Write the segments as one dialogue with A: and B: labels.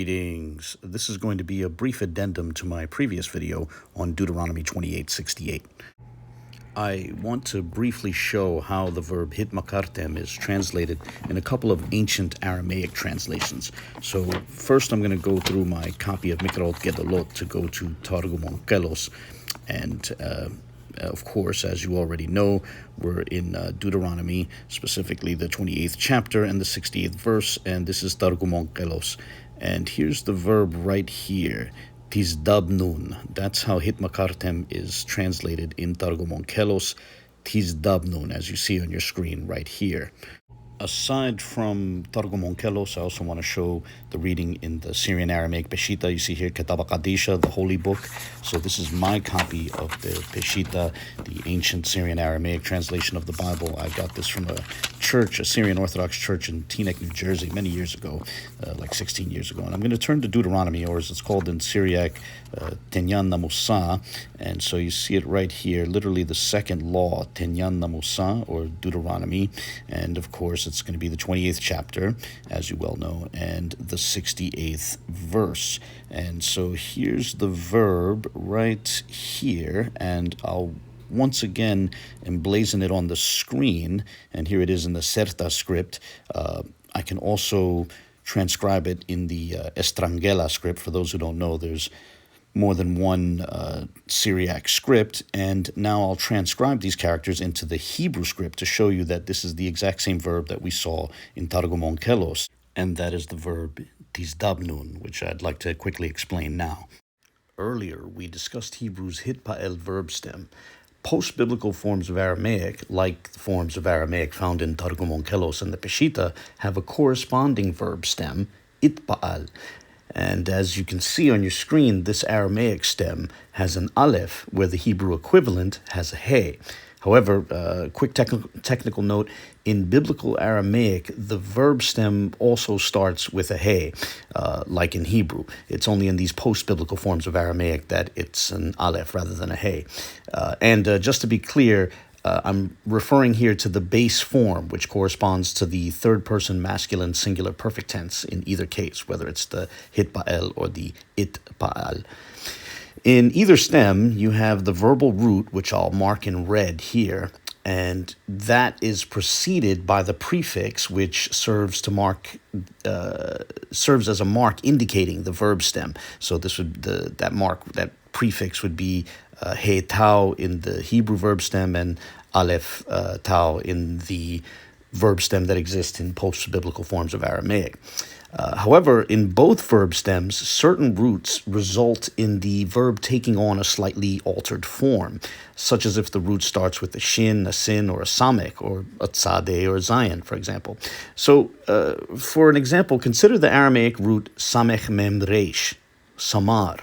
A: Greetings. This is going to be a brief addendum to my previous video on Deuteronomy 28:68. I want to briefly show how the verb hitmakartem is translated in a couple of ancient Aramaic translations. So first I'm going to go through my copy of Mikrot Gedolot to go to Targum Onkelos, and of course, as you already know, we're in Deuteronomy, specifically the 28th chapter and the 68th verse, and this is Targum Onkelos. And here's the verb right here, tizdabnun. That's how hitmakartem is translated in Targum Onkelos, tizdabnun, as you see on your screen right here. Aside from Targum Onkelos, I also want to show the reading in the Syrian Aramaic Peshitta. You see here, Ketaba Kadisha, the holy book. So this is my copy of the Peshitta, the ancient Syrian Aramaic translation of the Bible. I got this from a church, a Syrian Orthodox church in Teaneck, New Jersey, many years ago, like 16 years ago. And I'm going to turn to Deuteronomy, or as it's called in Syriac, Tenyan Namusa. And so you see it right here, literally the second law, Tenyan Namusa, or Deuteronomy. And of course, it's going to be the 28th chapter, as you well know, and the 68th verse. And so here's the verb right here, and I'll once again emblazon it on the screen, and here it is in the Serta script. I can also transcribe it in the Estrangela script. For those who don't know, there's more than one Syriac script, and now I'll transcribe these characters into the Hebrew script to show you that this is the exact same verb that we saw in Targum Onkelos, and that is the verb tizdabnun, which I'd like to quickly explain now. Earlier, we discussed Hebrew's hitpa'el verb stem. Post-biblical forms of Aramaic, like the forms of Aramaic found in Targum Onkelos and the Peshitta, have a corresponding verb stem, itpa'al. And as you can see on your screen, this Aramaic stem has an aleph, where the Hebrew equivalent has a he. However, quick technical note, in biblical Aramaic, the verb stem also starts with a he, like in Hebrew. It's only in these post-biblical forms of Aramaic that it's an aleph rather than a he. And just to be clear, I'm referring here to the base form, which corresponds to the third-person masculine singular perfect tense in either case, whether it's the hitpa'el or the itpa'al. In either stem, you have the verbal root, which I'll mark in red here, and that is preceded by the prefix, which serves as a mark indicating the verb stem. So this would that prefix would be he tau in the Hebrew verb stem and aleph tau in the verb stem that exists in post-biblical forms of Aramaic. However, in both verb stems, certain roots result in the verb taking on a slightly altered form, such as if the root starts with a shin, a sin, or a samech, or a tzadeh, or a zayin, for example. So, for an example, consider the Aramaic root samech mem reish, samar,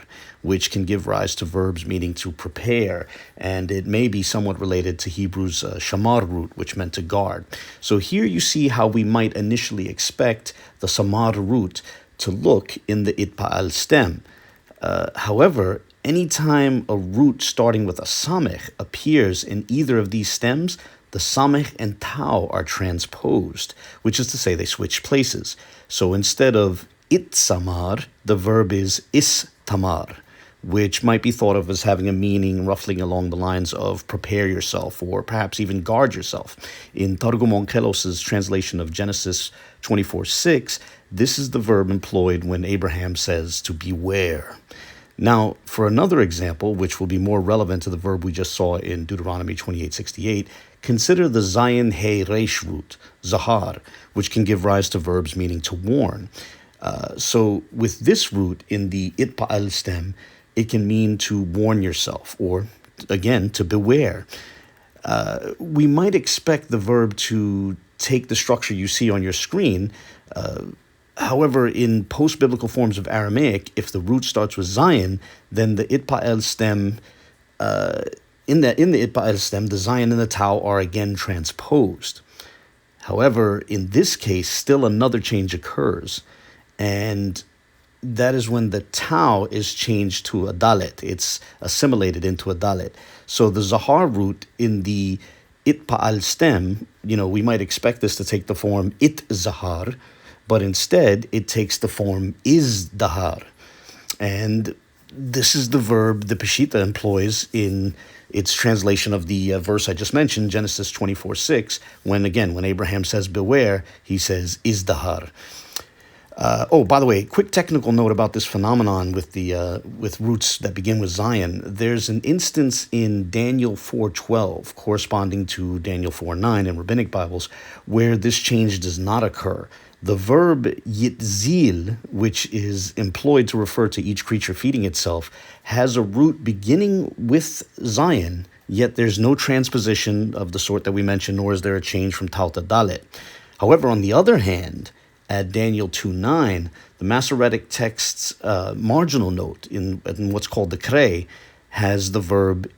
A: which can give rise to verbs meaning to prepare, and it may be somewhat related to Hebrew's shamar root, which meant to guard. So here you see how we might initially expect the samar root to look in the itpa'al stem. However, anytime a root starting with a samech appears in either of these stems, the samech and tau are transposed, which is to say they switch places. So instead of it samar, the verb is is tamar, which might be thought of as having a meaning roughly along the lines of prepare yourself or perhaps even guard yourself. In Targum Onkelos' translation of Genesis 24:6, this is the verb employed when Abraham says to beware. Now, for another example, which will be more relevant to the verb we just saw in Deuteronomy 28:68, consider the zayin he reish root, zahar, which can give rise to verbs meaning to warn. So with this root in the itpa'al stem, it can mean to warn yourself, or, again, to beware. We might expect the verb to take the structure you see on your screen. However, in post-biblical forms of Aramaic, if the root starts with zayin, then the itpa'el stem, in the itpa'el stem, the zayin and the tau are again transposed. However, in this case, still another change occurs, and that is when the tau is changed to a dalet. It's assimilated into a dalet. So the zahar root in the itpa'al stem, we might expect this to take the form it zahar, but instead it takes the form is dahar. And this is the verb the Peshitta employs in its translation of the verse I just mentioned, Genesis 24:6, when Abraham says beware, he says is dahar. By the way, quick technical note about this phenomenon with roots that begin with Zion. There's an instance in Daniel 4:12, corresponding to Daniel 4:9 in rabbinic Bibles, where this change does not occur. The verb yitzil, which is employed to refer to each creature feeding itself, has a root beginning with Zion, yet there's no transposition of the sort that we mentioned, nor is there a change from Tau to Dalet. However, on the other hand, at Daniel 2:9, the Masoretic text's marginal note in what's called the Krei has the verb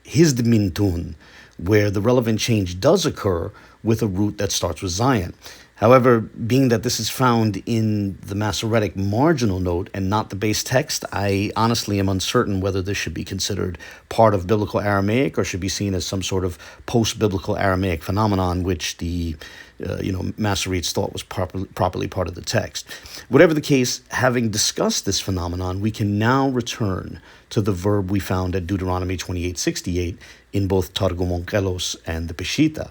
A: hizdmintun, where the relevant change does occur with a root that starts with Zion. However, being that this is found in the Masoretic marginal note and not the base text, I honestly am uncertain whether this should be considered part of biblical Aramaic or should be seen as some sort of post-biblical Aramaic phenomenon, which the Masoretes thought was properly part of the text. Whatever the case, having discussed this phenomenon, we can now return to the verb we found at Deuteronomy 28:68 in both Targum Onkelos and the Peshitta,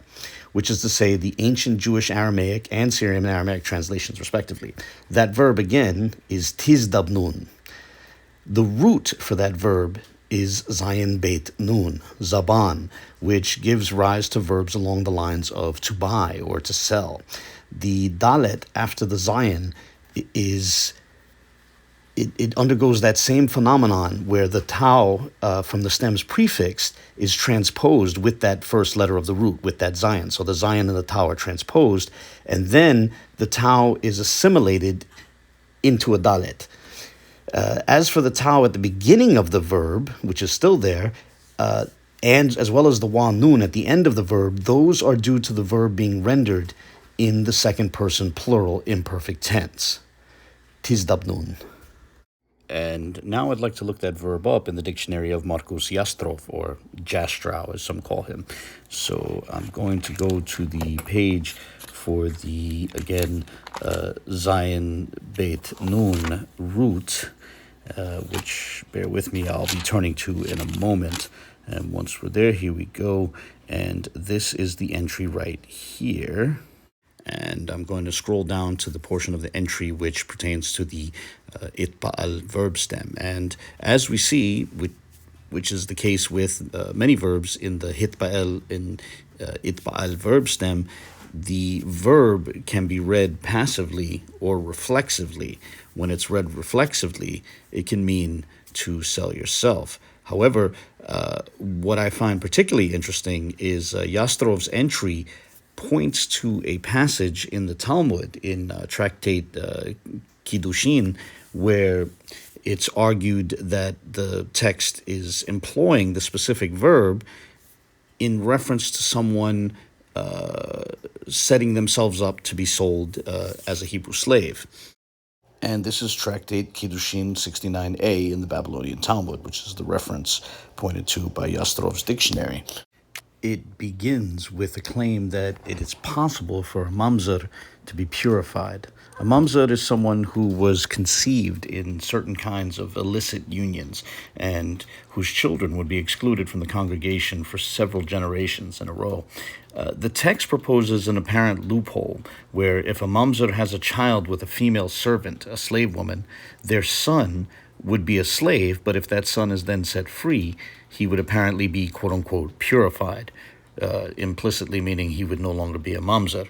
A: which is to say the ancient Jewish Aramaic and Syrian Aramaic translations, respectively. That verb, again, is tizdabnun. The root for that verb is Zayin Beit Nun, Zaban, which gives rise to verbs along the lines of to buy or to sell. The Dalet after the Zayin it undergoes that same phenomenon where the Tau from the stem's prefix is transposed with that first letter of the root, with that Zayin. So the Zayin and the Tau are transposed, and then the Tau is assimilated into a Dalet. As for the Tau at the beginning of the verb, which is still there, and as well as the Wa Nun at the end of the verb, those are due to the verb being rendered in the second person plural imperfect tense. Tizdabnun. And now I'd like to look that verb up in the dictionary of Marcus Jastrov, or Jastrow as some call him. So I'm going to go to the page for the, again, Zayin Beit Nun root, which, bear with me, I'll be turning to in a moment. And once we're there, here we go. And this is the entry right here. And I'm going to scroll down to the portion of the entry which pertains to the Itba'al verb stem. And as we see, which is the case with many verbs in the Itba'al verb stem, the verb can be read passively or reflexively. When it's read reflexively, it can mean to sell yourself. However, what I find particularly interesting is Yastrov's entry points to a passage in the Talmud, in Tractate Kiddushin, where it's argued that the text is employing the specific verb in reference to someone setting themselves up to be sold as a Hebrew slave. And this is Tractate Kiddushin 69a in the Babylonian Talmud, which is the reference pointed to by Yastrov's dictionary. It begins with a claim that it is possible for a mamzer to be purified. A mamzer is someone who was conceived in certain kinds of illicit unions and whose children would be excluded from the congregation for several generations in a row. The text proposes an apparent loophole where if a mamzer has a child with a female servant, a slave woman, their son would be a slave, but if that son is then set free, he would apparently be, quote-unquote, purified, implicitly meaning he would no longer be a mamzer.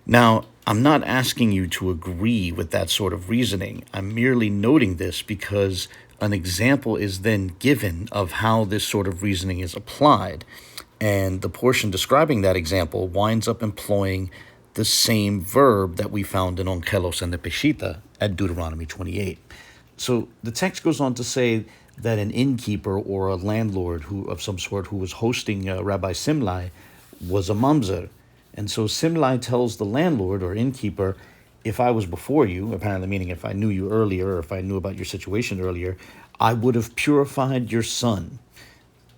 A: Now, I'm not asking you to agree with that sort of reasoning. I'm merely noting this because an example is then given of how this sort of reasoning is applied, and the portion describing that example winds up employing the same verb that we found in Onkelos and the Peshitta at Deuteronomy 28. So the text goes on to say that an innkeeper or a landlord of some sort who was hosting Rabbi Simlai was a mamzer. And so Simlai tells the landlord or innkeeper, if I was before you, apparently meaning if I knew you earlier or if I knew about your situation earlier, I would have purified your son.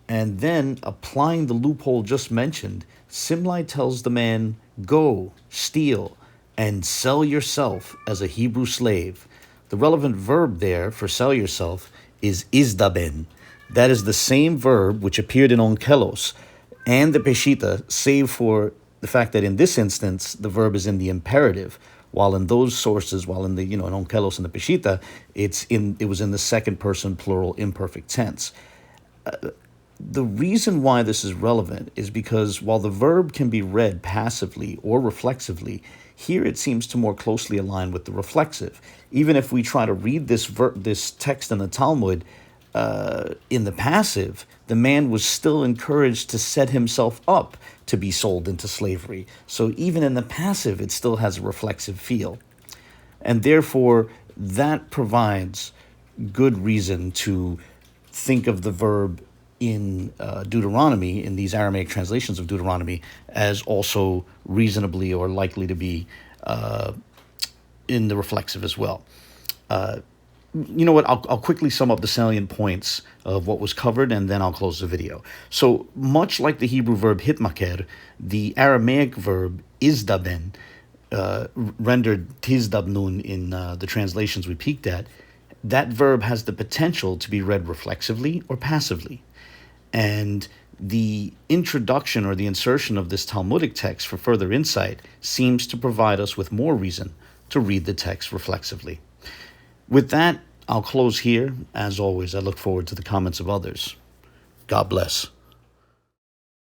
A: And then, applying the loophole just mentioned, Simlai tells the man, go, steal, and sell yourself as a Hebrew slave. The relevant verb there for sell yourself is izdaben. That is the same verb which appeared in onkelos and the Peshitta, save for the fact that in this instance, the verb is in the imperative, while in those sources, while in the, in onkelos and the Peshitta, it was in the second person plural imperfect tense. The reason why this is relevant is because while the verb can be read passively or reflexively, here it seems to more closely align with the reflexive. Even if we try to read this text in the Talmud in the passive, the man was still encouraged to set himself up to be sold into slavery. So even in the passive, it still has a reflexive feel. And therefore, that provides good reason to think of the verb in Deuteronomy, in these Aramaic translations of Deuteronomy, as also reasonably or likely to be in the reflexive as well. You know what? I'll quickly sum up the salient points of what was covered, and then I'll close the video. So, much like the Hebrew verb hitmaker, the Aramaic verb izdaben, rendered tizdabnun in the translations we peeked at, that verb has the potential to be read reflexively or passively. And the introduction or the insertion of this Talmudic text for further insight seems to provide us with more reason to read the text reflexively. With that, I'll close here. As always, I look forward to the comments of others. God bless.